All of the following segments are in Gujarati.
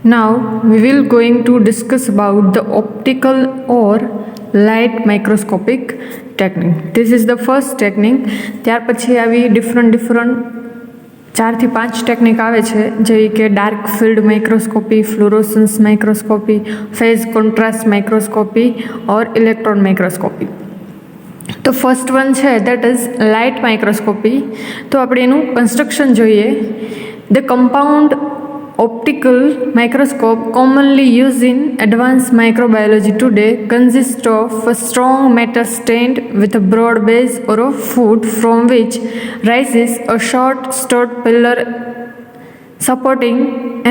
Now we will going to discuss about the optical or light microscopic technique. This is the first technique. ત્યાર પછી આવી different 4 થી 5 ટેકનિક આવે છે, જેવી કે dark field microscopy, fluorescence microscopy, phase contrast microscopy और ઇલેક્ટ્રોન માઇક્રોસ્કોપી. તો ફર્સ્ટ વન છે દેટ ઇઝ લાઇટ માઇક્રોસ્કોપી. તો આપણે એનું કન્સ્ટ્રક્શન જોઈએ. The compound optical microscope commonly used in advanced microbiology today consists of a strong metal stand with a broad base or a foot from which rises a short stout pillar supporting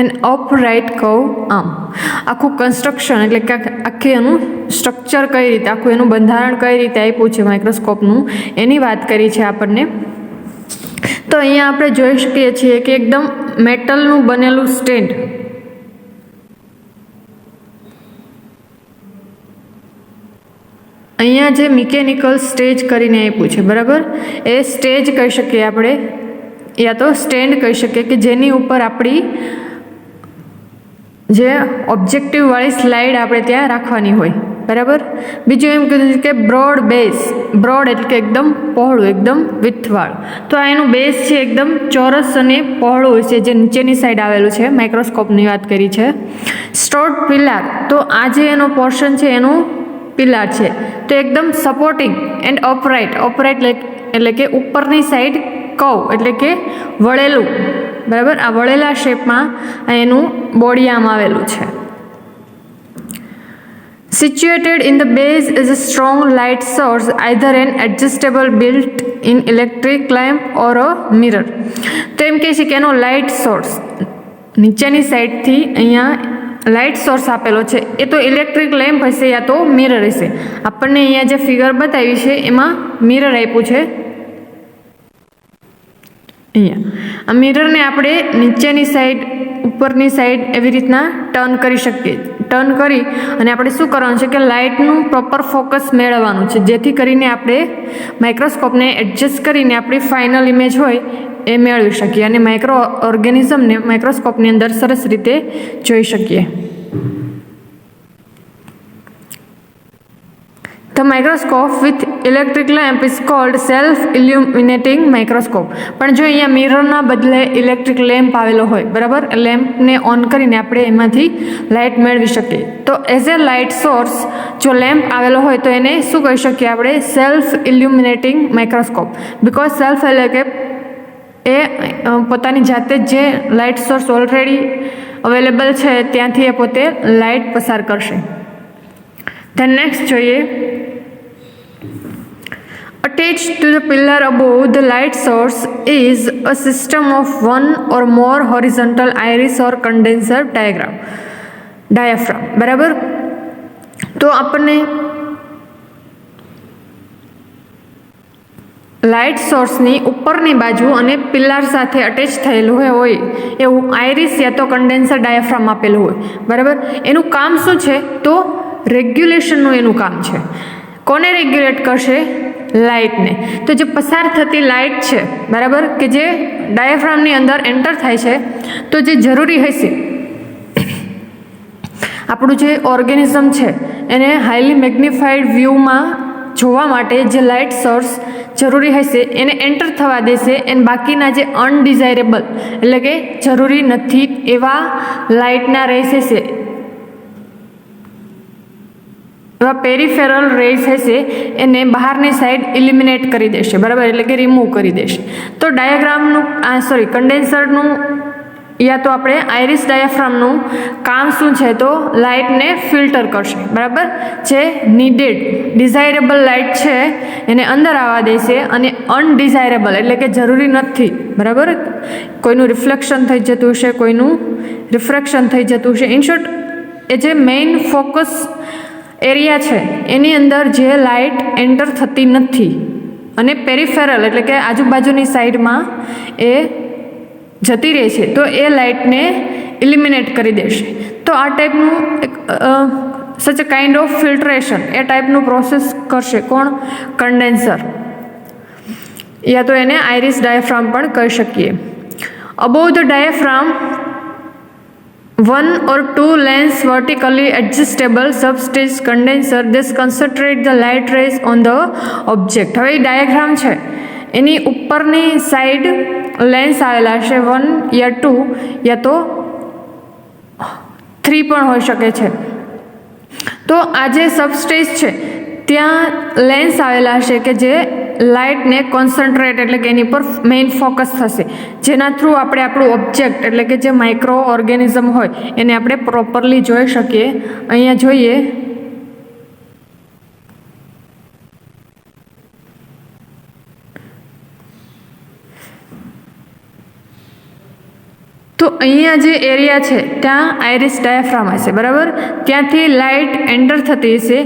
an upright curved arm. આખું કન્સ્ટ્રક્શન એટલે કે આખી એનું સ્ટ્રક્ચર કઈ રીતે, આખું એનું બંધારણ કઈ રીતે આપ્યું છે માઇક્રોસ્કોપનું, એની વાત કરી છે આપણને. તો અહીંયા આપણે જોઈ શકીએ છીએ કે એકદમ મેટલનું બનેલું સ્ટેન્ડ, અહીંયા જે મિકેનિકલ સ્ટેજ કરીને આપ્યું છે, બરાબર, એ સ્ટેજ કહી શકીએ આપણે, યા તો સ્ટેન્ડ કહી શકીએ, કે જેની ઉપર આપણી જે ઓબ્જેક્ટિવવાળી સ્લાઇડ આપણે ત્યાં રાખવાની હોય, બરાબર. બીજું એમ કીધું કે બ્રોડ બેઝ, બ્રોડ એટલે કે એકદમ પહોળું, એકદમ વિથવાળું. તો આ એનું બેઝ છે એકદમ ચોરસ અને પહોળું હોય છે, જે નીચેની સાઈડ આવેલું છે. માઇક્રોસ્કોપની વાત કરી છે. સ્ટોર્ડ પિલાર, તો આ જે એનો પોર્શન છે એનું પિલાર છે, તો એકદમ સપોર્ટિંગ એન્ડ અપરાઇટ. અપરાઇટ એટલે કે ઉપરની સાઈડ કવ એટલે કે વળેલું, બરાબર. આ વળેલા શેપમાં એનું બોડી આમ આવેલું છે. Situated in the base is a strong light source, either an adjustable built-in electric lamp or a mirror. તો એમ કહે છે કે એનો લાઇટ સોર્સ નીચેની સાઈડથી અહીંયા લાઇટ સોર્સ આપેલો છે, એ તો ઇલેક્ટ્રિક લેમ્પ હશે યા તો મિરર હશે. આપણને અહીંયા જે ફિગર બતાવી છે એમાં મિરર આપ્યું છે. અહીંયા આ મિરરને આપણે નીચેની સાઈડ, ઉપરની સાઈડ એવી રીતના ટર્ન કરી શકીએ. ટર્ન કરી અને આપણે શું કરવાનું છે કે લાઇટનું પ્રોપર ફોકસ મેળવવાનું છે, જેથી કરીને આપણે માઇક્રોસ્કોપને એડજસ્ટ કરીને આપણી ફાઇનલ ઇમેજ હોય એ મેળવી શકીએ અને માઇક્રો ઓર્ગેનિઝમને માઇક્રોસ્કોપની અંદર સરસ રીતે જોઈ શકીએ. The microscope with electric lamp is called self-illuminating microscope. પણ જો અહીંયા મિરરના બદલે ઇલેક્ટ્રિક લેમ્પ આવેલો હોય, બરાબર, લેમ્પને ઓન કરીને આપણે એમાંથી લાઇટ મેળવી શકીએ. તો એઝ એ લાઇટ સોર્સ જો લેમ્પ આવેલો હોય તો એને શું કહી શકીએ આપણે? Self illuminating microscope. Because self એટલે કે એ પોતાની જાતે જ જે લાઇટ સોર્સ ઓલરેડી અવેલેબલ છે ત્યાંથી એ પોતે લાઇટ પસાર કરશે. ધેન નેક્સ્ટ જોઈએ. Attached to the pillar above the light source is a system of one or more horizontal iris or condenser diaphragm. બરાબર. તો આપણને લાઇટ સોર્સની ઉપરની બાજુ અને પિલ્લાર સાથે અટેચ થયેલું હોય એવું આઇરિસ યા તો કન્ડેન્સર ડાયાફ્રામ આપેલું હોય, બરાબર. એનું કામ શું છે? તો રેગ્યુલેશનનું એનું કામ છે. કોને રેગ્યુલેટ કરશે? લાઇટને. તો જે પસાર થતી લાઇટ છે, બરાબર, કે જે ડાયાફ્રામની અંદર એન્ટર થાય છે, તો જે જરૂરી હશે આપણું જે ઓર્ગેનિઝમ છે એને હાઈલી મેગ્નિફાઈડ વ્યૂમાં જોવા માટે જે લાઇટ સોર્સ જરૂરી હશે એને એન્ટર થવા દેશે, અને બાકીના જે અનડિઝાયરેબલ એટલે કે જરૂરી નથી એવા લાઇટના રેસ હશે, એવા પેરીફેરલ રેસ હશે, એને બહારની સાઈડ ઇલિમિનેટ કરી દેશે, બરાબર, એટલે કે રિમૂવ કરી દેશે. તો કન્ડેન્સરનું યા તો આપણે આઇરિસ ડાયાફ્રામનું કામ શું છે? તો લાઇટને ફિલ્ટર કરશે, બરાબર. જે નીડેડ ડિઝાયરેબલ લાઇટ છે એને અંદર આવવા દેશે, અને અનડિઝાયરેબલ એટલે કે જરૂરી નથી, બરાબર, કોઈનું રિફ્લેક્શન થઈ જતું હશે, કોઈનું રિફ્રેક્શન થઈ જતું હશે, ઇન શોર્ટ એ જે મેઇન ફોકસ એરિયા છે એની અંદર જે લાઇટ એન્ટર થતી નથી અને પેરીફેરલ એટલે કે આજુબાજુની સાઈડમાં એ જતી રહે છે, તો એ લાઇટને ઇલિમિનેટ કરી દેશે. તો આ ટાઈપનું એક સચ અ કાઇન્ડ ઓફ ફિલ્ટ્રેશન એ ટાઈપનું પ્રોસેસ કરશે. કોણ? કન્ડેન્સર, યા તો એને આઇરિસ ડાયાફ્રામ પણ કહી શકીએ. Above the diaphragm one or two lens vertically adjustable substage condenser this concentrate the light rays on the object. હવે ડાયાગ્રામ છે એની ઉપરની સાઈડ લેન્સ આવેલા છે 1 યા 2 યા તો 3 પણ હોઈ શકે છે. તો આ જે સબસ્ટેજ છે ત્યાં લેન્સ આવેલા છે કે જે લાઇટને કોન્સન્ટ્રેટ એટલે કે એની પર મેઇન ફોકસ થશે, જેના થ્રુ આપણે આપણું ઓબ્જેક્ટ એટલે કે જે માઇક્રો ઓર્ગેનિઝમ હોય એને આપણે પ્રોપરલી જોઈ શકીએ. અહીંયા જોઈએ તો અહીંયા જે એરિયા છે ત્યાં આઇરિસ ડાયાફ્રામ હશે, બરાબર. ત્યાંથી લાઇટ એન્ટર થતી હશે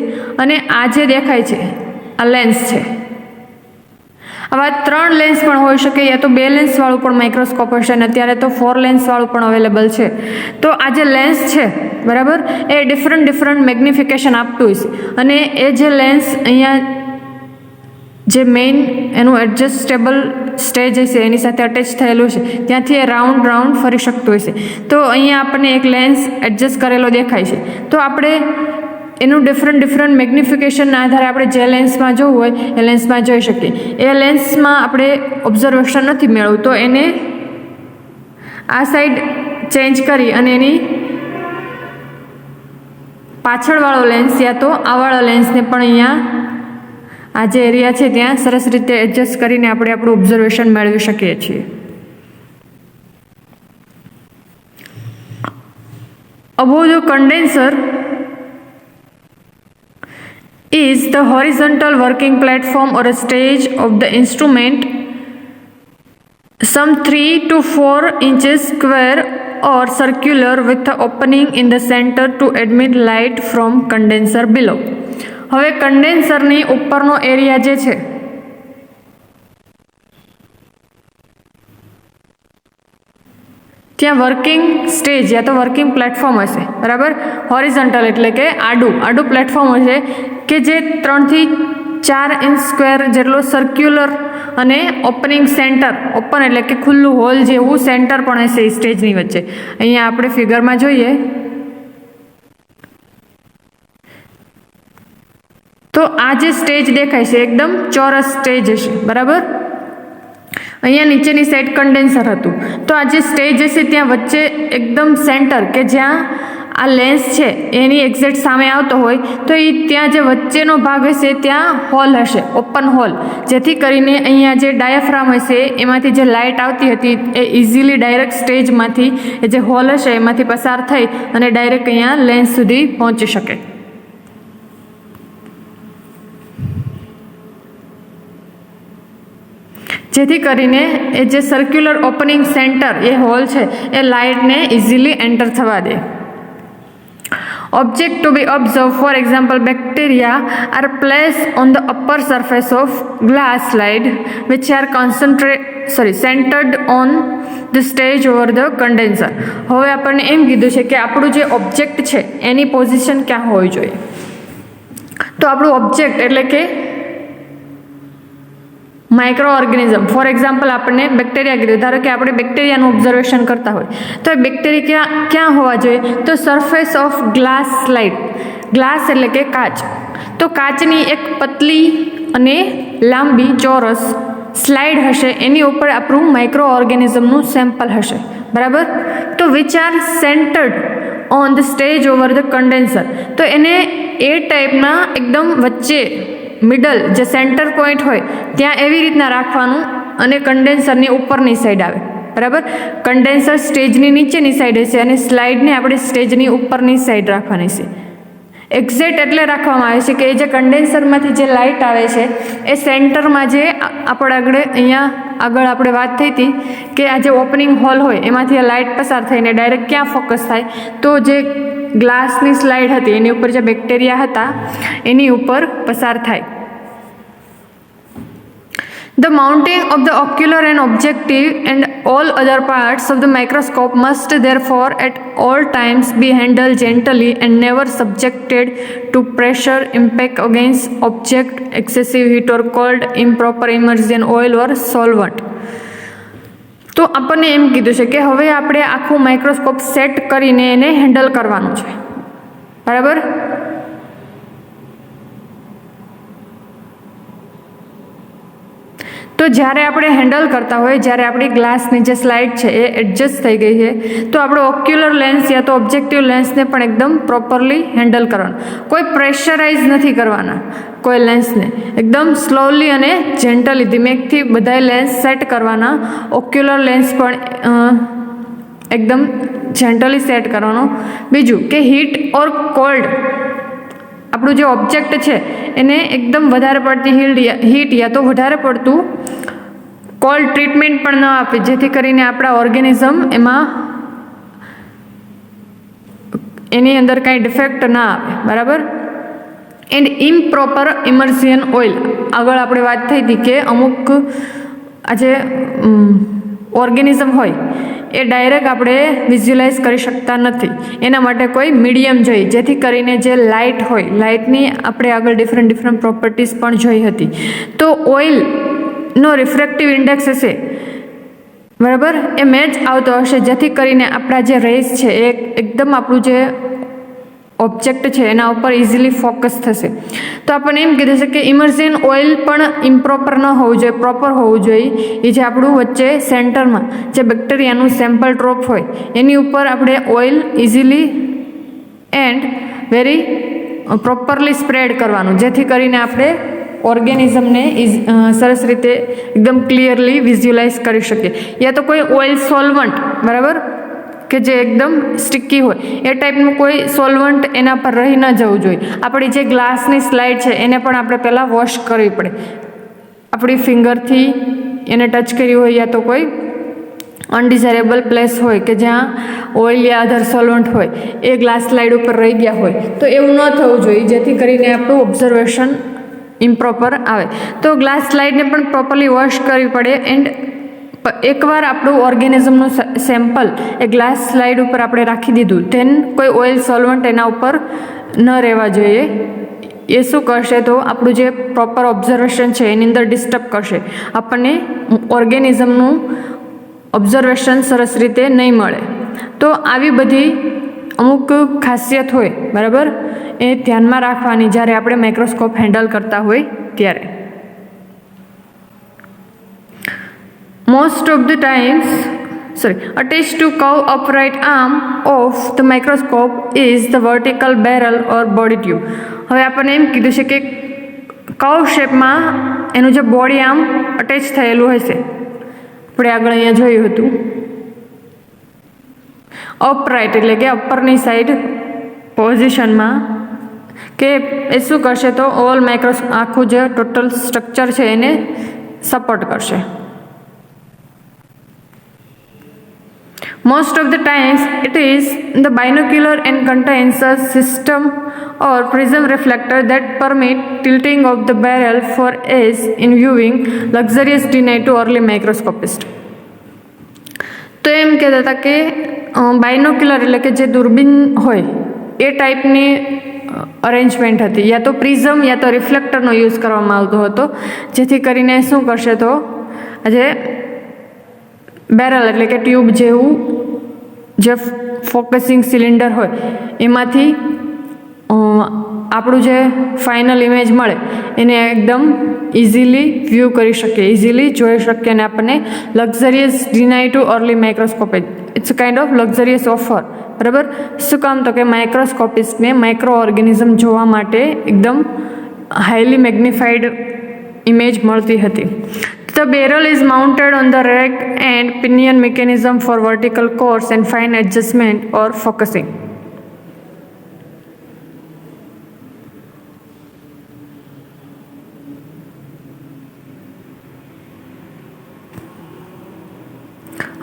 અને આ જે દેખાય છે આ લેન્સ છે. આવા 3 લેન્સ પણ હોઈ શકે યા તો 2 લેન્સવાળું પણ માઇક્રોસ્કોપ હશે અને અત્યારે તો 4 લેન્સવાળું પણ અવેલેબલ છે. તો આ જે લેન્સ છે બરાબર એ ડિફરન્ટ મેગ્નિફિકેશન આપતું હશે અને એ જે લેન્સ અહીંયા જે મેઇન એનું એડજસ્ટેબલ સ્ટેજ હશે એની સાથે અટેચ થયેલું છે ત્યાંથી એ રાઉન્ડ ફરી શકતું હશે. તો અહીંયા આપણને એક લેન્સ એડજસ્ટ કરેલો દેખાય છે. તો આપણે એનું ડિફરન્ટ મેગ્નિફિકેશનના આધારે આપણે જે લેન્સમાં જોવું હોય એ લેન્સમાં જોઈ શકીએ. એ લેન્સમાં આપણે ઓબ્ઝર્વેશન નથી મેળવવું તો એને આ સાઈડ ચેન્જ કરી અને એની પાછળવાળો લેન્સ યા તો આવાળો લેન્સને પણ અહીંયા આ જે એરિયા છે ત્યાં સરસ રીતે એડજસ્ટ કરીને આપણે આપણું ઓબ્ઝર્વેશન મેળવી શકીએ છીએ. Above the condenser is the horizontal working platform or a stage of the instrument, some 3 to 4 inches square or circular with the opening in the center to admit light from condenser below. હવે કન્ડેન્સરની ઉપરનો એરિયા જે છે ત્યાં વર્કિંગ સ્ટેજ યા તો વર્કિંગ પ્લેટફોર્મ હશે, બરાબર. હોરિઝોન્ટલ એટલે કે આડું પ્લેટફોર્મ હશે કે જે 3 થી 4 ઇંચ સ્ક્વેર જેટલો સર્ક્યુલર અને ઓપનિંગ સેન્ટર, ઓપન એટલે કે ખુલ્લું હોલ જેવું સેન્ટર પણ હશે એ સ્ટેજની વચ્ચે. અહીંયા આપણે ફિગરમાં જોઈએ તો આ જે સ્ટેજ દેખાય છે એકદમ ચોરસ સ્ટેજ હશે, બરાબર. અહીંયા નીચેની સાઈડ કન્ડેન્સર હતું તો આ જે સ્ટેજ હશે ત્યાં વચ્ચે એકદમ સેન્ટર કે જ્યાં આ લેન્સ છે એની એક્ઝેક્ટ સામે આવતો હોય તો એ ત્યાં જે વચ્ચેનો ભાગ હશે ત્યાં હોલ હશે, ઓપન હોલ, જેથી કરીને અહીંયા જે ડાયાફ્રામ હશે એમાંથી જે લાઇટ આવતી હતી એ ઇઝીલી ડાયરેક્ટ સ્ટેજમાંથી એ જે હોલ હશે એમાંથી પસાર થઈ અને ડાયરેક્ટ અહીંયા લેન્સ સુધી પહોંચી શકે. જેથી કરીને એ જે સર્ક્યુલર ઓપનિંગ સેન્ટર એ હોલ છે એ લાઇટને ઇઝીલી એન્ટર થવા દે. Object to be observed, for example, bacteria are placed on the upper surface of glass slide which are centered on the stage over the condenser. હવે આપણને એમ કીધું છે કે આપણું જે ઓબ્જેક્ટ છે એની પોઝિશન ક્યાં હોવી જોઈએ. તો આપણું ઓબ્જેક્ટ એટલે કે માઇક્રો ઓર્ગેનિઝમ, ફોર એક્ઝામ્પલ આપણને બેક્ટેરિયા કીધું, ધારો કે આપણે બેક્ટેરિયાનું ઓબ્ઝર્વેશન કરતા હોય તો એ બેક્ટેરિયા ક્યાં હોવા જોઈએ તો surface of glass slide. Glass એટલે કે કાચ, તો કાચની એક પતલી અને લાંબી ચોરસ સ્લાઇડ હશે એની ઉપર આપણું માઇક્રો ઓર્ગેનિઝમનું સેમ્પલ હશે, બરાબર. તો which are centred on the stage over the condenser. તો એને એ ટાઈપના એકદમ વચ્ચે મિડલ જે સેન્ટર પોઈન્ટ હોય ત્યાં એવી રીતના રાખવાનું અને કન્ડેન્સરની ઉપરની સાઈડ આવે, બરાબર. કન્ડેન્સર સ્ટેજની નીચેની સાઈડ હશે અને સ્લાઇડને આપણે સ્ટેજની ઉપરની સાઈડ રાખવાની છે. એક્ઝેક્ટ એટલે રાખવામાં આવે છે કે એ જે કન્ડેન્સરમાંથી જે લાઇટ આવે છે એ સેન્ટરમાં જે આપણે આગળ આપણે વાત થઈ હતી કે આ જે ઓપનિંગ હોલ હોય એમાંથી આ લાઇટ પસાર થઈને ડાયરેક્ટ ક્યાં ફોકસ થાય તો જે ગ્લાસની સ્લાઇડ હતી એની ઉપર જે બેક્ટેરિયા હતા એની ઉપર પસાર થાય. The mounting of the ocular and objective and all other parts of the microscope must therefore at all times be handled gently and never subjected to pressure, impact against object, excessive heat or cold, improper immersion, oil or solvent. તો આપણને એમ કીધું છે કે હવે આપણે આખું માઇક્રોસ્કોપ સેટ કરીને એને હેન્ડલ કરવાનું છે, બરાબર. તો જ્યારે આપણે હેન્ડલ કરતા હોય, જ્યારે આપણી ગ્લાસની જે સ્લાઇડ છે એ એડજસ્ટ થઈ ગઈ છે, તો આપણે ઓક્યુલર લેન્સ યા તો ઓબ્જેક્ટિવ લેન્સને પણ એકદમ પ્રોપરલી હેન્ડલ કરવાનું. કોઈ પ્રેશરાઇઝ નથી કરવાના કોઈ લેન્સને, એકદમ સ્લોલી અને જેન્ટલી ધીમેકથી બધાય લેન્સ સેટ કરવાના. ઓક્યુલર લેન્સ પણ એકદમ જેન્ટલી સેટ કરવાનો. બીજું કે હીટ ઓર કોલ્ડ, આપણું જે ઓબ્જેક્ટ છે એને એકદમ વધારે પડતી હીટ યા તો વધારે પડતું કોલ્ડ ટ્રીટમેન્ટ પણ ન આપે, જેથી કરીને આપણા ઓર્ગેનિઝમ એની અંદર કાંઈ ડિફેક્ટ ના આવે, બરાબર. એન્ડ ઇમ્પ્રોપર ઇમર્સિયન ઓઇલ, આગળ આપણે વાત થઈ હતી કે અમુક આજે ઓર્ગેનિઝમ હોય એ ડાયરેક્ટ આપણે વિઝ્યુલાઇઝ કરી શકતા નથી, એના માટે કોઈ મીડિયમ જોઈએ, જેથી કરીને જે લાઇટ હોય, લાઇટની આપણે આગળ ડિફરન્ટ પ્રોપર્ટીઝ પણ જોઈ હતી. તો ઓઇલનો રિફ્રેક્ટિવ ઇન્ડેક્સ હશે, બરાબર, એ મેચ આવતો હશે, જેથી કરીને આપણા જે રેસ છે એ એકદમ આપણું જે ઓબ્જેક્ટ છે એના ઉપર ઇઝીલી ફોકસ થશે. તો આપણને એમ કીધું છે કે ઇમર્સિયન ઓઇલ પણ ઇમ્પ્રોપર ન હોવું જોઈએ, પ્રોપર હોવું જોઈએ. એ જે આપણું વચ્ચે સેન્ટરમાં જે બેક્ટેરિયાનું સેમ્પલ ડ્રોપ હોય એની ઉપર આપણે oil easily and very properly spread કરવાનું, જેથી કરીને આપણે ઓર્ગેનિઝમને સરસ રીતે એકદમ ક્લિયરલી વિઝ્યુલાઇઝ કરી શકીએ. યા તો કોઈ ઓઇલ સોલ્વન્ટ, બરાબર, કે જે એકદમ સ્ટિકી હોય એ ટાઈપનું કોઈ સોલ્વન્ટ એના પર રહી ન જવું જોઈએ. આપણી જે ગ્લાસની સ્લાઇડ છે એને પણ આપણે પહેલાં વોશ કરવી પડે. આપણી ફિંગરથી એને ટચ કર્યું હોય યા તો કોઈ અનડિઝાયરેબલ પ્લેસ હોય કે જ્યાં ઓઇલ યા અધર સોલ્વન્ટ હોય એ ગ્લાસ સ્લાઇડ ઉપર રહી ગયા હોય, તો એવું ન થવું જોઈએ, જેથી કરીને આપણું ઓબ્ઝર્વેશન ઇમ્પ્રોપર આવે. તો ગ્લાસ સ્લાઇડને પણ પ્રોપરલી વોશ કરવી પડે. એન્ડ એકવાર આપણું ઓર્ગેનિઝમનું સેમ્પલ એ ગ્લાસ સ્લાઇડ ઉપર આપણે રાખી દીધું, ધેન કોઈ ઓઇલ સોલ્વન્ટ એના ઉપર ન રહેવા જોઈએ. એ શું કરશે, તો આપણું જે પ્રોપર ઓબ્ઝર્વેશન છે એની અંદર ડિસ્ટર્બ કરશે, આપણને ઓર્ગેનિઝમનું ઓબ્ઝર્વેશન સરસ રીતે નહીં મળે. તો આવી બધી અમુક ખાસિયત હોય, બરાબર, એ ધ્યાનમાં રાખવાની જ્યારે આપણે માઇક્રોસ્કોપ હેન્ડલ કરતા હોય ત્યારે. Most of the times, attached to curved upright arm of the microscope is the vertical barrel or body tube. હવે આપણને એમ કીધું છે કે કર્વ શેપમાં એનું જે બોડી આર્મ અટેચ થયેલું હશે, આપણે આગળ અહીંયા જોયું હતું. અપરાઇટ એટલે કે અપરની સાઈડ પોઝિશનમાં, કે એ શું કરશે, તો ઓલ આખું જે ટોટલ સ્ટ્રક્ચર છે એને સપોર્ટ કરશે. Most of the times it is the binocular and contains a system or prism reflector that permit tilting of the barrel for ease in viewing, luxurious denied to early microscopists. તો એમ કહેતા હતા કે બાયનોક્યુલર એટલે કે જે દૂરબીન હોય એ ટાઈપની અરેન્જમેન્ટ હતી, યા તો પ્રિઝમ યા તો રિફ્લેક્ટરનો યુઝ કરવામાં આવતો હતો, જેથી કરીને શું કરશે, તો આજે બેરલ એટલે કે ટ્યુબ જેવું જે ફોકસિંગ સિલિન્ડર હોય એમાંથી આપણું જે ફાઇનલ ઇમેજ મળે એને એકદમ ઇઝીલી વ્યૂ કરી શકીએ, ઇઝીલી જોઈ શકીએ, અને આપણને luxurious deny to early microscopy, it's a kind of luxurious offer, બરાબર. શું કામ, તો કે માઇક્રોસ્કોપિસ્ટને માઇક્રો ઓર્ગેનિઝમ જોવા માટે એકદમ હાઈલી મેગ્નિફાઈડ ઇમેજ મળતી હતી. The barrel is mounted on the rack and pinion mechanism for vertical course and fine adjustment or focusing.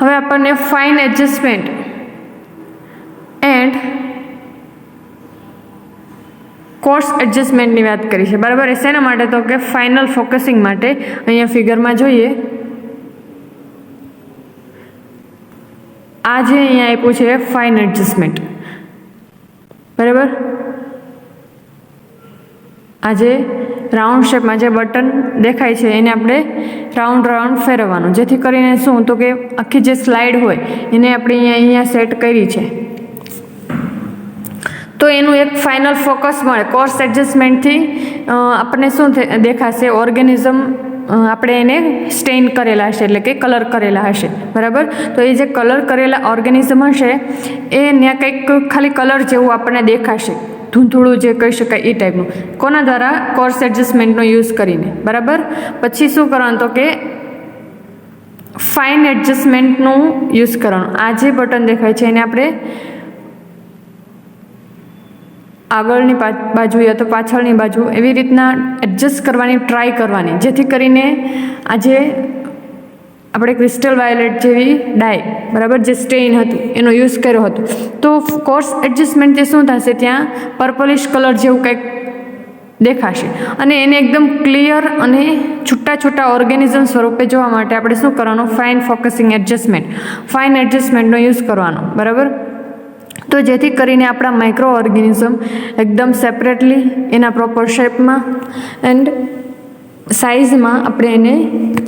હવે આપણને ફાઇન એડજસ્ટમેન્ટ એન્ડ કોર્સ એડજસ્ટમેન્ટની વાત કરી છે, બરાબર. એ શેના માટે, તો કે ફાઇનલ ફોકસિંગ માટે. અહીંયા ફિગરમાં જોઈએ, આ જે અહીંયા આપ્યું છે ફાઇન એડજસ્ટમેન્ટ, બરાબર. આ જે રાઉન્ડ શેપમાં જે બટન દેખાય છે એને આપણે રાઉન્ડ રાઉન્ડ ફેરવવાનું, જેથી કરીને શું તો કે આખી જે સ્લાઇડ હોય એને આપણે અહીંયા સેટ કરી છે તો એનું એક ફાઇનલ ફોકસ મળે. કોર્સ એડજસ્ટમેન્ટથી આપણને શું દેખાશે, ઓર્ગેનિઝમ આપણે એને સ્ટેઇન કરેલા હશે એટલે કે કલર કરેલા હશે, બરાબર. તો એ જે કલર કરેલા ઓર્ગેનિઝમ હશે એ ત્યાં કંઈક ખાલી કલર જેવું આપણને દેખાશે, ધૂંધળું જે કહી શકાય એ ટાઈપનું. કોના દ્વારા? કોર્સ એડજસ્ટમેન્ટનો યુઝ કરીને, બરાબર. પછી શું કરવાનું તો કે ફાઇન એડજસ્ટમેન્ટનું યુઝ કરવાનું. આ જે બટન દેખાય છે એને આપણે આગળની બાજુ યા તો પાછળની બાજુ એવી રીતના એડજસ્ટ કરવાની ટ્રાય કરવાની, જેથી કરીને આજે આપણે ક્રિસ્ટલ વાયોલેટ જેવી ડાય, બરાબર, જે સ્ટેઇન હતું એનો યુઝ કર્યો હતો તો કોર્સ એડજસ્ટમેન્ટથી શું થશે, ત્યાં પર્પલિશ કલર જેવું કંઈક દેખાશે અને એને એકદમ ક્લિયર અને છૂટા છૂટા ઓર્ગેનિઝમ સ્વરૂપે જોવા માટે આપણે શું કરવાનું, ફાઇન ફોકસિંગ એડજસ્ટમેન્ટ, ફાઇન એડજસ્ટમેન્ટનો યુઝ કરવાનો, બરાબર. તો જેથી કરીને આપણા માઇક્રો ઓર્ગેનિઝમ એકદમ સેપરેટલી એના પ્રોપર શેપમાં એન્ડ સાઇઝમાં આપણે એને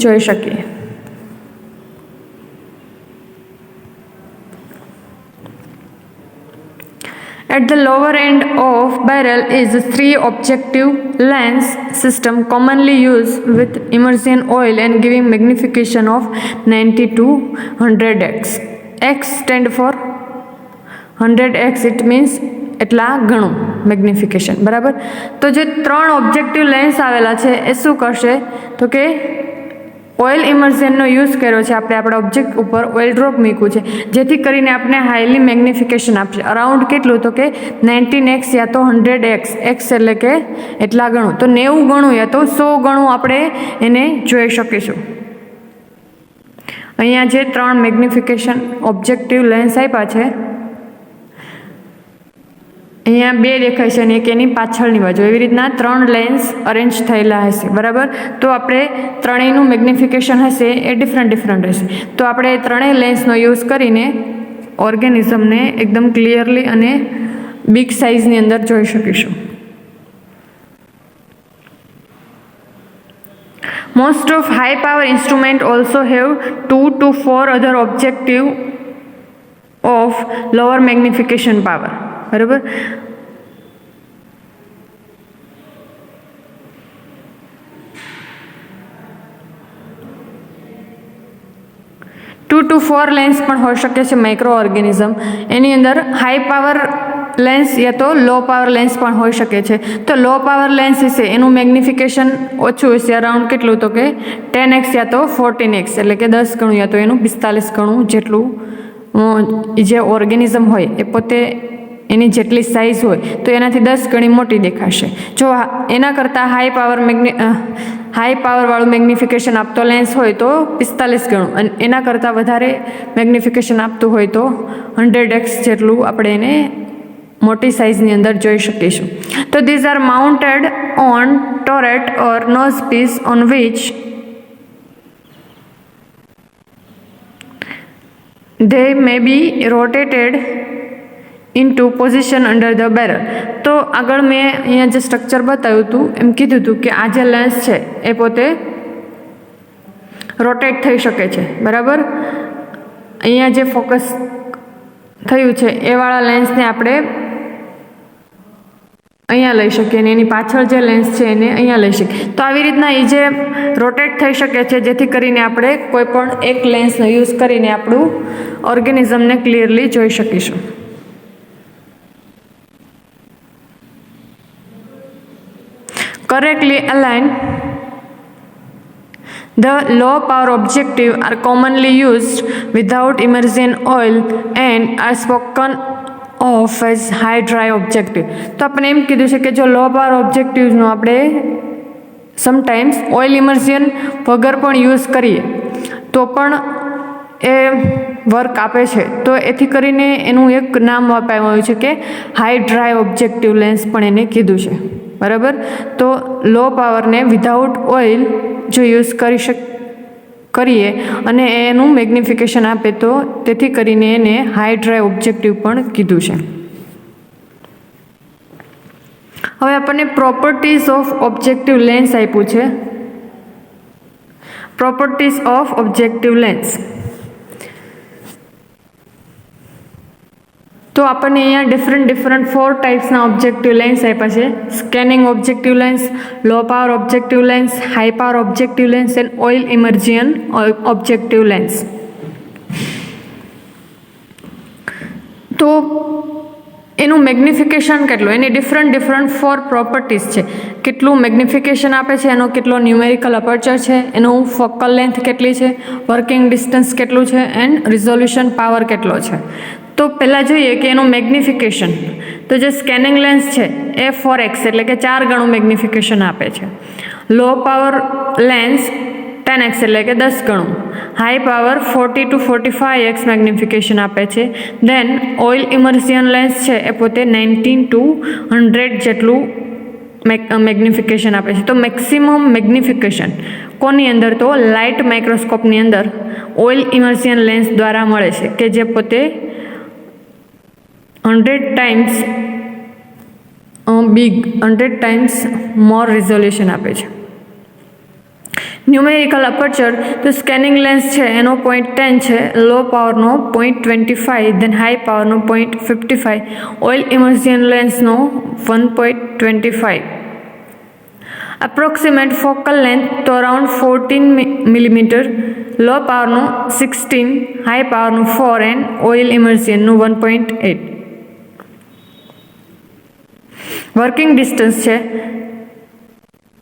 જોઈ શકીએ. At the lower end of barrel is a 3-objective lens system commonly used with immersion oil and giving magnification of 90 to 100x. X stand for 100x, it means એટલા ઘણું મેગ્નિફિકેશન, બરાબર. તો જે 3 ઓબ્જેક્ટિવ લેન્સ આવેલા છે એ શું કરશે તો કે ઓઇલ ઇમર્ઝનનો યુઝ કર્યો છે આપણે આપણા ઓબ્જેક્ટ ઉપર, ઓઇલ ડ્રોપ મૂક્યું છે જેથી કરીને આપણે હાઈલી મેગ્નિફિકેશન આપશે. અરાઉન્ડ કેટલું તો કે 19x યા તો 100x, એક્સ એટલે કે એટલા ગણું, તો 90 ગણું યા તો 100 ગણું આપણે એને જોઈ શકીશું. અહીંયા જે 3 મેગ્નિફિકેશન ઓબ્જેક્ટિવ લેન્સ આપ્યા છે, અહીંયા 2 દેખાય છે અને એક એની પાછળની બાજુ, એવી રીતના 3 લેન્સ અરેન્જ થયેલા હશે, બરાબર. તો આપણે ત્રણેયનું મેગ્નિફિકેશન હશે એ ડિફરન્ટ હશે. તો આપણે ત્રણેય લેન્સનો યુઝ કરીને ઓર્ગેનિઝમને એકદમ ક્લિયરલી અને બિગ સાઇઝની અંદર જોઈ શકીશું. Most of high power instruments also have 2 to 4 other objective of lower magnification power, બરાબર. ટુ ટુ 4 લેન્સ પણ હોઈ શકે છે માઇક્રો ઓર્ગેનિઝમ. એની અંદર હાઈ પાવર લેન્સ યા તો લો પાવર લેન્સ પણ હોઈ શકે છે. તો લો પાવર લેન્સ હશે એનું મેગ્નિફિકેશન ઓછું હશે, અરાઉન્ડ કેટલું તો કે 10x યા તો 14x, એટલે કે 10 ગણું યા તો એનું 45 ગણું જેટલું જે ઓર્ગેનિઝમ હોય એ પોતે એની જેટલી સાઇઝ હોય તો એનાથી 10 ગણી મોટી દેખાશે. જો એના કરતાં હાઈ પાવરવાળું મેગ્નિફિકેશન આપતો લેન્સ હોય તો 45 ગણું, અને એના કરતાં વધારે મેગ્નિફિકેશન આપતું હોય તો 100x જેટલું આપણે એને મોટી સાઇઝની અંદર જોઈ શકીશું. તો these are mounted on turret or nose piece on which they may be rotated into position under the barrel. તો આગળ મેં અહીંયા જે સ્ટ્રક્ચર બતાવ્યું હતું એમ કીધું હતું કે આ જે લેન્સ છે એ પોતે રોટેટ થઈ શકે છે, બરાબર. અહીંયા જે ફોકસ થયું છે એ વાળા લેન્સને આપણે અહીંયા લઈ શકીએ અને એની પાછળ જે લેન્સ છે એને અહીંયા લઈ શકીએ. તો આવી રીતના એ જે રોટેટ થઈ શકે છે જેથી કરીને આપણે કોઈ પણ એક લેન્સનો યુઝ કરીને આપણું ઓર્ગેનિઝમને ક્લિયરલી જોઈ શકીશું. Correctly aligned, the low power objective are commonly used without immersion oil and are spoken of as high dry objective. તો આપણે એમ કીધું છે કે જો લો પાવર ઓબ્જેક્ટિવ્સનો આપણે સમટાઈમ્સ ઓઇલ ઇમર્ઝન વગર પણ યુઝ કરીએ તો પણ એ વર્ક આપે છે. તો એથી કરીને એનું એક નામ આપવામાં આવ્યું છે કે હાઈ ડ્રાય ઓબ્જેક્ટિવ લેન્સ પણ એને કીધું છે, બરાબર. તો લો પાવરને વિધાઉટ ઓઇલ જો યુઝ કરીએ અને એનું મેગ્નિફિકેશન આપે તો તેથી કરીને એને હાઈ ડ્રાય ઓબ્જેક્ટિવ પણ કીધું છે. હવે આપણને પ્રોપર્ટીઝ ઓફ ઓબ્જેક્ટિવ લેન્સ આપ્યું છે. Properties of objective lens. તો આપણને અહીંયા ડિફરન્ટ 4 ટાઈપ્સના ઓબ્જેક્ટિવ લેન્સ આપ્યા છે. Scanning objective lens, low power objective lens, high power objective lens and oil immersion objective lens. તો એનું મેગ્નિફિકેશન કેટલું, એની ડિફરન્ટ 4 પ્રોપર્ટીઝ છે. કેટલું મેગ્નિફિકેશન આપે છે, એનો કેટલો ન્યુમેરિકલ અપર્ચર છે, એનું ફોકલ લેન્થ કેટલી છે, વર્કિંગ ડિસ્ટન્સ કેટલું છે એન્ડ રિઝોલ્યુશન પાવર કેટલો છે. તો પહેલાં જોઈએ કે એનું મેગ્નિફિકેશન. તો જે સ્કેનિંગ લેન્સ છે એ 4x એટલે કે 4 ગણું મેગ્નિફિકેશન આપે છે. લો પાવર લેન્સ 10x એટલે કે 10 ગણું. High power 40 to 45x magnification આપે છે. દેન ઓઇલ ઇમર્સિયન લેન્સ છે એ પોતે 19 to 100 જેટલું મેગ્નિફિકેશન આપે છે. તો મેક્સિમમ મેગ્નિફિકેશન કોની અંદર, તો લાઇટ માઇક્રોસ્કોપની અંદર ઓઇલ ઇમર્સિયન લેન્સ દ્વારા મળે છે કે જે પોતે 100 times મોર રિઝોલ્યુશન આપે છે. ન્યુમેરિકલ અપર્ચર, તો સ્કેનિંગ લેન્સ છે એનો 0.10 છે, લો પાવરનો 0.25, દેન હાઈ પાવરનો 0.55, ઓઇલ ઇમર્સિયન લેન્સનો 1.25. અપ્રોક્સિમેટ ફોકલ લેન્થ તો અરાઉન્ડ 14 મિલીમીટર, લો પાવરનું 16, હાઈ પાવરનું 4 એન્ડ ઓઇલ ઇમર્સિયનનું 1.8. વર્કિંગ ડિસ્ટન્સ છે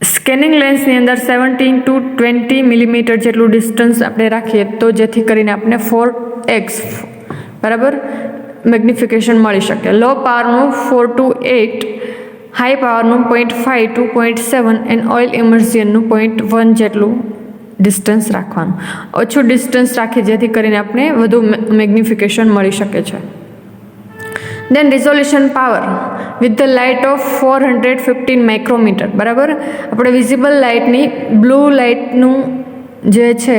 સ્કેનિંગ લેન્સની અંદર 17 to 20 મિલીમીટર જેટલું ડિસ્ટન્સ આપણે રાખીએ તો જેથી કરીને આપણે 4x બરાબર મેગ્નિફિકેશન મળી શકે. લો પાવરનું 4 to 8, હાઈ પાવરનું 0.5 to 0.7 એન્ડ ઓઇલ ઇમર્સિયનનું 0.1 જેટલું ડિસ્ટન્સ રાખવાનું. ઓછું ડિસ્ટન્સ રાખીએ જેથી કરીને આપણે વધુ મેગ્નિફિકેશન મળી શકે છે. Then resolution power with the light of 415 micrometer. બરાબર, આપણે વિઝિબલ લાઇટની બ્લુ લાઇટનું જે છે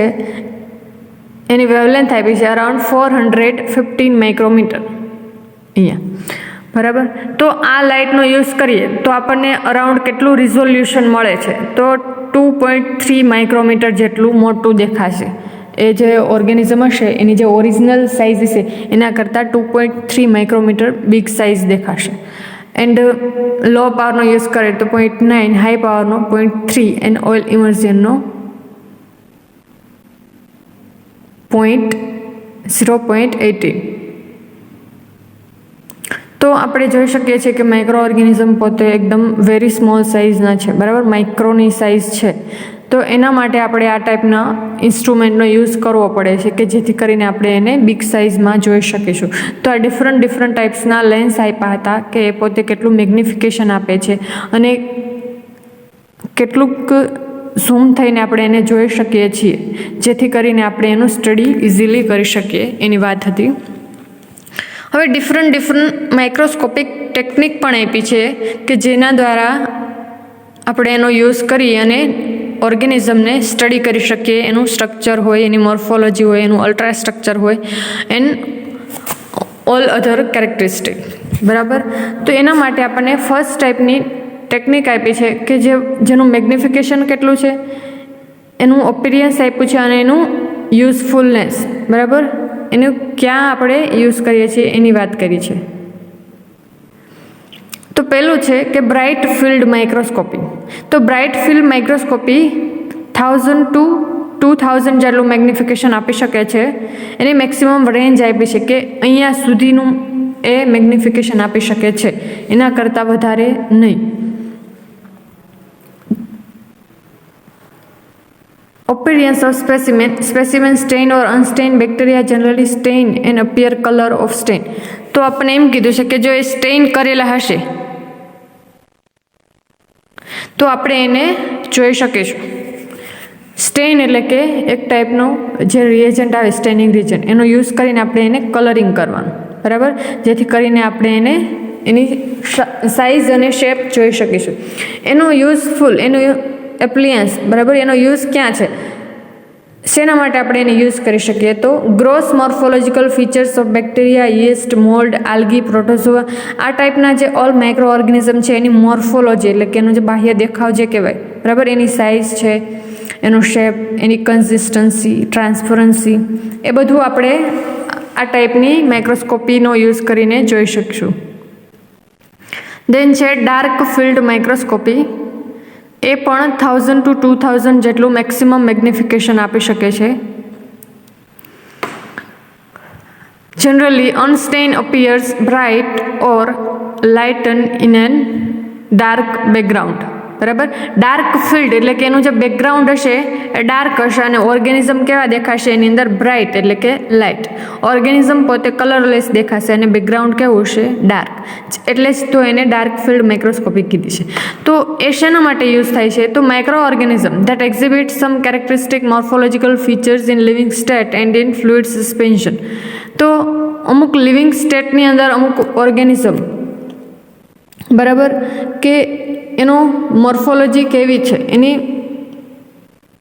એની વેવલેન્થ આપી છે અરાઉન્ડ 415 માઇક્રોમીટર અહીંયા. બરાબર, તો આ લાઇટનો યુઝ કરીએ તો આપણને અરાઉન્ડ કેટલું રિઝોલ્યુશન મળે છે, તો 2.3 માઇક્રોમીટર જેટલું મોટું દેખાશે. એ જે ઓર્ગેનિઝમ હશે એની જે ઓરિજિનલ સાઇઝ હશે એના કરતાં 2.3 માઇક્રોમીટર બિગ સાઇઝ દેખાશે. એન્ડ લો પાવરનો યુઝ કરે તો 0.9, હાઈ પાવરનો 0.3 એન્ડ ઓઇલ ઇમર્સિયનનો 0.18. તો આપણે જોઈ શકીએ છીએ કે માઇક્રો ઓર્ગેનિઝમ પોતે એકદમ વેરી સ્મોલ સાઇઝના છે. બરાબર, માઇક્રોની સાઇઝ છે. તો એના માટે આપણે આ ટાઈપના ઇન્સ્ટ્રુમેન્ટનો યુઝ કરવો પડે છે કે જેથી કરીને આપણે એને બિગ સાઇઝમાં જોઈ શકીશું. તો આ ડિફરન્ટ ટાઈપ્સના લેન્સ આપ્યા હતા કે એ પોતે કેટલું મેગ્નિફિકેશન આપે છે અને કેટલુંક ઝૂમ થઈને આપણે એને જોઈ શકીએ છીએ જેથી કરીને આપણે એનું સ્ટડી ઇઝીલી કરી શકીએ એની વાત હતી. હવે ડિફરન્ટ માઇક્રોસ્કોપિક ટેકનિક પણ આપી છે કે જેના દ્વારા આપણે એનો યુઝ કરી અને ઓર્ગેનિઝમને સ્ટડી કરી શકીએ. એનું સ્ટ્રક્ચર હોય, એની મોર્ફોલોજી હોય, એનું અલ્ટ્રા સ્ટ્રક્ચર હોય એન્ડ ઓલ અધર કેરેક્ટરિસ્ટિક. બરાબર, તો એના માટે આપણને ફર્સ્ટ ટાઈપની ટેકનિક આપી છે કે જેનું મેગ્નિફિકેશન કેટલું છે, એનું ઓપિરિયન્સ આપ્યું છે અને એનું યુઝફુલનેસ. બરાબર, એનું ક્યાં આપણે યુઝ કરીએ છીએ એની વાત કરી છે. તો પહેલું છે કે બ્રાઇટ ફિલ્ડ માઇક્રોસ્કોપી. તો બ્રાઇટ ફિલ્ડ માઇક્રોસ્કોપી 1000 to 2000 જેટલું મેગ્નિફિકેશન આપી શકે છે. એની મેક્સિમમ રેન્જ આપી છે કે અહીંયા સુધીનું એ મેગ્નિફિકેશન આપી શકે છે, એના કરતાં વધારે નહીં. Appearance of specimen stained or unstained bacteria generally stain and appear color of stain. તો આપણે એમ કીધું છે કે જો એ સ્ટેઇન કરેલા હશે તો આપણે એને જોઈ શકીશું. સ્ટેઇન એટલે કે એક ટાઈપનો જે રિએજન્ટ આવે સ્ટેનિંગ રિએજન્ટ એનો યુઝ કરીને આપણે એને કલરિંગ કરવાનું. બરાબર, જેથી કરીને આપણે એને એની સાઇઝ અને શેપ જોઈ શકીશું. એનું યુઝફુલ, એનું એપ્લિયન્સ, બરાબર, એનો યુઝ ક્યાં છે? શેના માટે આપણે એને યુઝ કરી શકીએ? તો gross morphological features of bacteria, yeast, mould, algae, protozoa, આ ટાઈપના જે ઓલ માઇક્રો ઓર્ગેનિઝમ છે એની મોર્ફોલોજી એટલે કે એનું જે બાહ્ય દેખાવ જે કહેવાય, બરાબર, એની સાઇઝ છે, એનો શેપ, એની કન્સિસ્ટન્સી, ટ્રાન્સપરન્સી, એ બધું આપણે આ ટાઈપની માઇક્રોસ્કોપીનો યુઝ કરીને જોઈ શકશું. દેન છે ડાર્ક ફિલ્ડ માઇક્રોસ્કોપી. એ પણ 1000 to 2000 જેટલું મેક્સિમમ મેગ્નિફિકેશન આપી શકે છે. Generally unstained appears bright or lighten in an dark background, બરાબર. ડાર્ક ફિલ્ડ એટલે કે એનું જે બેકગ્રાઉન્ડ હશે એ ડાર્ક હશે અને ઓર્ગેનિઝમ કેવા દેખાશે? એની અંદર બ્રાઇટ એટલે કે લાઇટ. ઓર્ગેનિઝમ પોતે કલરલેસ દેખાશે અને બેકગ્રાઉન્ડ કેવું હશે? ડાર્ક. એટલે જ તો એને ડાર્ક ફિલ્ડ માઇક્રોસ્કોપી કીધી છે. તો એ શેના માટે યુઝ થાય છે? તો micro organism that exhibit some characteristic morphological features in living state and in fluid suspension. તો અમુક લિવિંગ સ્ટેટની અંદર અમુક ઓર્ગેનિઝમ, બરાબર, કે એનો મોર્ફોલોજી કેવી છે, એની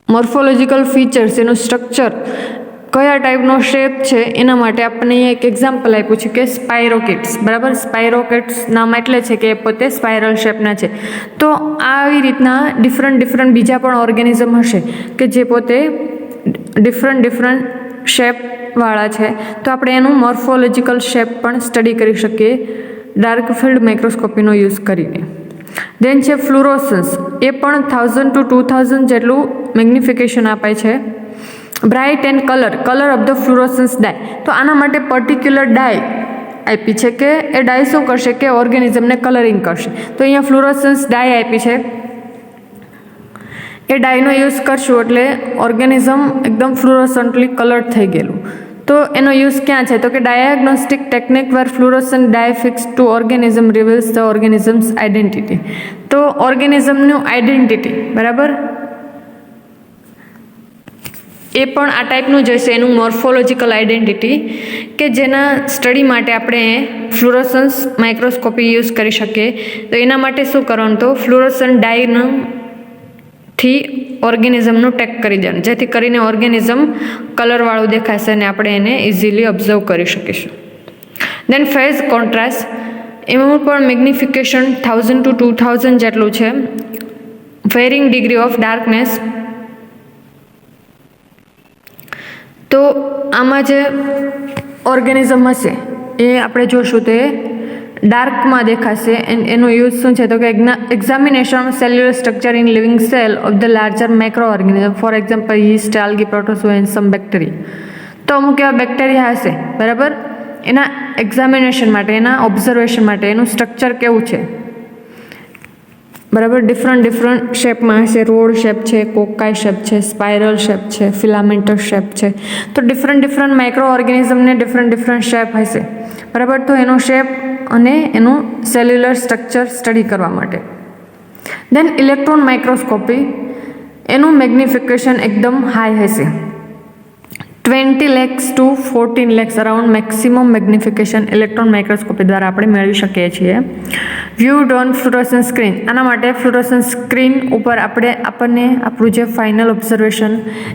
મોર્ફોલોજીકલ ફીચર્સ, એનું સ્ટ્રક્ચર, કયા ટાઈપનો શેપ છે, એના માટે આપણને એક એક્ઝામ્પલ આપ્યું છે કે સ્પાયરોકેટ્સ, બરાબર. સ્પાયરોકેટ્સ નામ એટલે છે કે એ પોતે સ્પાયરલ શેપના છે. તો આવી રીતના ડિફરન્ટ બીજા પણ ઓર્ગેનિઝમ હશે કે જે પોતે ડિફરન્ટ શેપવાળા છે. તો આપણે એનું મોર્ફોલોજીકલ શેપ પણ સ્ટડી કરી શકીએ ડાર્ક ફિલ્ડ માઇક્રોસ્કોપીનો યુઝ કરીને. દેન છે ફ્લુરોસન્સ. એ પણ 1000 to 2000 જેટલું મેગ્નિફિકેશન આપે છે. Bright and colour of the fluorescence dye. તો આના માટે પર્ટિક્યુલર ડાય આપી છે કે એ ડાય શું કરશે? કે ઓર્ગેનિઝમને કલરિંગ કરશે. તો અહીંયા ફ્લુરોસન્સ ડાય આપી છે. એ ડાયનો યુઝ કરશું એટલે ઓર્ગેનિઝમ એકદમ ફ્લુરોસન્ટલી કલર્ડ થઈ ગયેલું. તો એનો યુઝ ક્યાં છે? તો કે diagnostic technique where fluorescent dye fix to organism reveals the organism's identity. તો ઓર્ગેનિઝમનું આઇડેન્ટિટી, બરાબર, એ પણ આ ટાઈપનું જ હશે, એનું મોર્ફોલોજીકલ આઇડેન્ટિટી, કે જેના સ્ટડી માટે આપણે ફ્લુરોસન્સ માઇક્રોસ્કોપી યુઝ કરી શકીએ. તો એના માટે શું કરવાનું? તો ફ્લુરોસન્ટ ડાયનું થી ઓર્ગેનિઝમનું ટેગ કરી દેવાનું, જેથી કરીને ઓર્ગેનિઝમ કલરવાળું દેખાશે અને આપણે એને ઇઝીલી ઓબ્ઝર્વ કરી શકીશું. Then phase contrast. એમાં પણ મેગ્નિફિકેશન 1000 to 2000 જેટલું છે. Varying degree of darkness. તો આમાં જે ઓર્ગેનિઝમ હશે એ આપણે જોશું તો એ ડાર્કમાં દેખાશે. એન્ડ એનો યુઝ શું છે? તો કે examination of cellular structure in living cell of the larger micro organism, for example yeast, algae, protozoa and sum bacteria. તો અમુક એવા બેક્ટેરિયા હશે, બરાબર, એના એક્ઝામિનેશન માટે, એના ઓબ્ઝર્વેશન માટે એનું સ્ટ્રક્ચર કેવું છે, બરાબર, ડિફરન્ટ શેપમાં હશે. રોડ શેપ છે, કોકાઈ શેપ છે, સ્પાઇરલ શેપ છે, ફિલામેન્ટસ શેપ છે. તો ડિફરન્ટ માઇક્રો ઓર્ગેનિઝમને ડિફરન્ટ શેપ હશે, બરાબર. તો એનો શેપ અને એનું સેલ્યુલર સ્ટ્રક્ચર સ્ટડી કરવા માટે. દેન ઇલેક્ટ્રોન માઇક્રોસ્કોપી. એનું મેગ્નિફિકેશન એકદમ હાઈ હશે. 20 lakhs to 14 lakhs around maximum magnification electron microscopy દ્વારા આપણે મેળવી શકીએ છીએ. વ્યુડ ઓન ફ્લુરોસન્સ સ્ક્રીન. આના માટે ફ્લુરોસન્સ સ્ક્રીન ઉપર આપણને આપણું જે ફાઇનલ ઓબ્ઝર્વેશન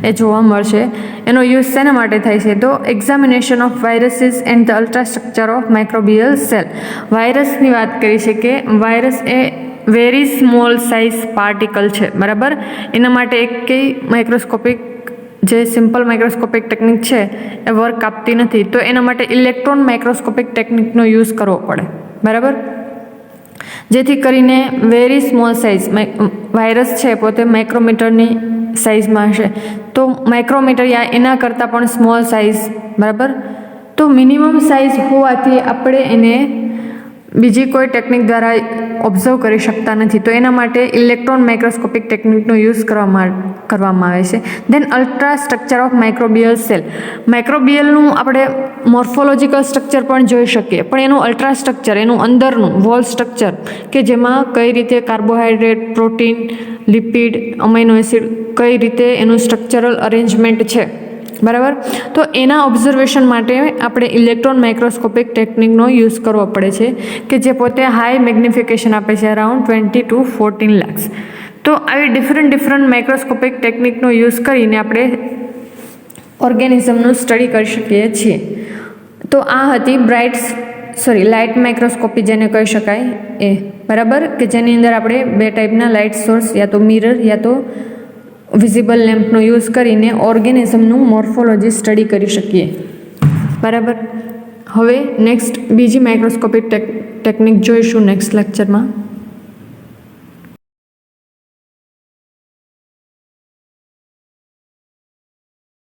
એ જોવા મળશે. એનો યુઝ શેના માટે થાય છે? તો examination of viruses and the ultrastructure of microbial cell. વાયરસની વાત કરી છે કે વાયરસ એ વેરી સ્મોલ સાઇઝ પાર્ટિકલ છે, બરાબર. એના માટે એક માઇક્રોસ્કોપિક જે સિમ્પલ માઇક્રોસ્કોપિક ટેકનિક છે એ વર્ક આપતી નથી. તો એના માટે ઇલેક્ટ્રોન માઇક્રોસ્કોપિક ટેકનિકનો યુઝ કરવો પડે, બરાબર. જેથી કરીને વેરી સ્મોલ સાઇઝ વાયરસ છે પોતે માઇક્રોમીટરની સાઇઝમાં હશે. તો માઇક્રોમીટર યા એના કરતાં પણ સ્મોલ સાઇઝ, બરાબર. તો મિનિમમ સાઇઝ હોવાથી આપણે એને બીજી કોઈ ટેકનિક દ્વારા ઓબ્ઝર્વ કરી શકતા નથી. તો એના માટે ઇલેક્ટ્રોન માઇક્રોસ્કોપિક ટેકનિકનો યુઝ કરવામાં આવે છે. Then ultra structure of microbial cell. માઇક્રોબિયલનું આપણે મોર્ફોલોજીકલ સ્ટ્રક્ચર પણ જોઈ શકીએ, પણ એનું અલ્ટ્રા સ્ટ્રક્ચર, એનું અંદરનું વોલ સ્ટ્રક્ચર, કે જેમાં કઈ રીતે carbohydrate, protein, lipid, amino acid, કઈ રીતે એનું સ્ટ્રક્ચરલ અરેન્જમેન્ટ છે, બરાબર. તો એના ઓબ્ઝર્વેશન માટે આપણે ઇલેક્ટ્રોન માઇક્રોસ્કોપિક ટેકનિકનો યુઝ કરવો પડે છે, કે જે પોતે હાઈ મેગ્નિફિકેશન આપે છે, અરાઉન્ડ 20 to 14 lakhs. તો આવી ડિફરન્ટ માઇક્રોસ્કોપિક ટેકનિકનો યુઝ કરીને આપણે ઓર્ગેનિઝમનું સ્ટડી કરી શકીએ છીએ. તો આ હતી લાઇટ માઇક્રોસ્કોપી જેને કહી શકાય એ, બરાબર, કે જેની અંદર આપણે બે ટાઈપના લાઇટ સોર્સ, યા તો મિરર યા તો વિઝિબલ લેમ્પનો યુઝ કરીને ઓર્ગેનિઝમનું મોર્ફોલોજી સ્ટડી કરી શકીએ. બરાબર. હવે નેક્સ્ટ બીજી માઇક્રોસ્કોપિક ટેકનિક જોઈશું નેક્સ્ટ લેક્ચરમાં.